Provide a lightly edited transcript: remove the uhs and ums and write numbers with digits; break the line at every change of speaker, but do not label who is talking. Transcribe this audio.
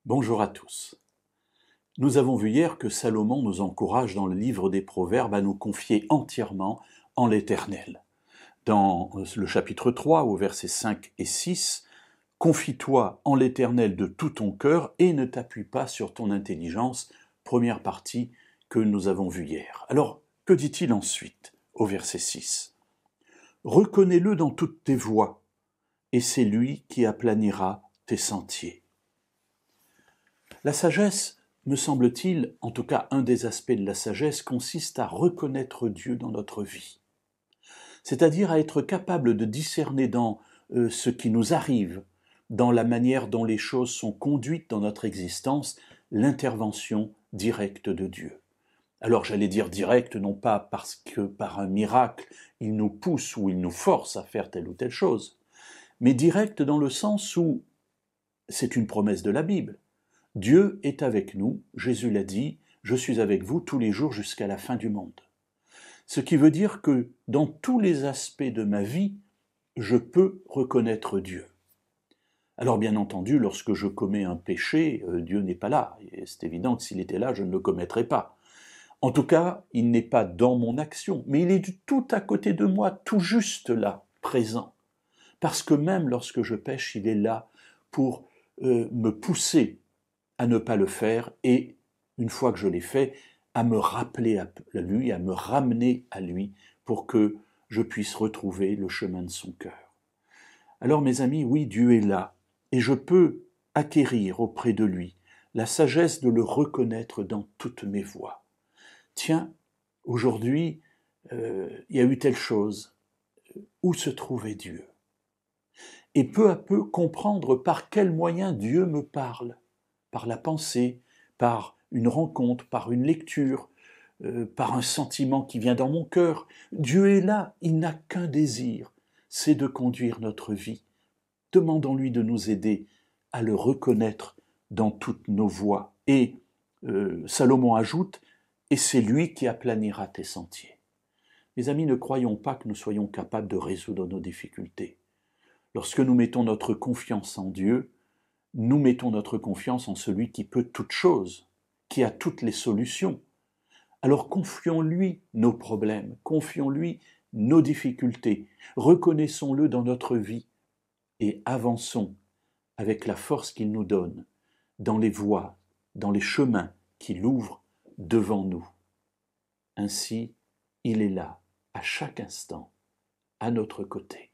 Bonjour à tous. Nous avons vu hier que Salomon nous encourage dans le livre des Proverbes à nous confier entièrement en l'Éternel. Dans le chapitre 3, au versets 5 et 6, « Confie-toi en l'Éternel de tout ton cœur et ne t'appuie pas sur ton intelligence », première partie que nous avons vue hier. Alors, que dit-il ensuite au verset 6 ? « Reconnais-le dans toutes tes voies, et c'est lui qui aplanira tes sentiers. » La sagesse, me semble-t-il, en tout cas un des aspects de la sagesse, consiste à reconnaître Dieu dans notre vie. C'est-à-dire à être capable de discerner dans ce qui nous arrive, dans la manière dont les choses sont conduites dans notre existence, l'intervention directe de Dieu. Alors j'allais dire directe, non pas parce que par un miracle, il nous pousse ou il nous force à faire telle ou telle chose, mais directe dans le sens où c'est une promesse de la Bible. Dieu est avec nous, Jésus l'a dit, je suis avec vous tous les jours jusqu'à la fin du monde. Ce qui veut dire que dans tous les aspects de ma vie, je peux reconnaître Dieu. Alors bien entendu, lorsque je commets un péché, Dieu n'est pas là. Et c'est évident que s'il était là, je ne le commettrais pas. En tout cas, il n'est pas dans mon action, mais il est tout à côté de moi, tout juste là, présent. Parce que même lorsque je pêche, il est là pour me pousser à ne pas le faire et, une fois que je l'ai fait, à me rappeler à lui, à me ramener à lui pour que je puisse retrouver le chemin de son cœur. Alors mes amis, oui, Dieu est là et je peux acquérir auprès de lui la sagesse de le reconnaître dans toutes mes voies. Tiens, aujourd'hui, il y a eu telle chose. Où se trouvait Dieu ? Et peu à peu comprendre par quels moyens Dieu me parle. Par la pensée, par une rencontre, par une lecture, par un sentiment qui vient dans mon cœur. Dieu est là, il n'a qu'un désir, c'est de conduire notre vie. Demandons-lui de nous aider à le reconnaître dans toutes nos voies. Et Salomon ajoute, « Et c'est lui qui aplanira tes sentiers ». Mes amis, ne croyons pas que nous soyons capables de résoudre nos difficultés. Lorsque nous mettons notre confiance en Dieu, nous mettons notre confiance en celui qui peut toutes choses, qui a toutes les solutions. Alors confions-lui nos problèmes, confions-lui nos difficultés, reconnaissons-le dans notre vie et avançons avec la force qu'il nous donne dans les voies, dans les chemins qu'il ouvre devant nous. Ainsi, il est là, à chaque instant, à notre côté.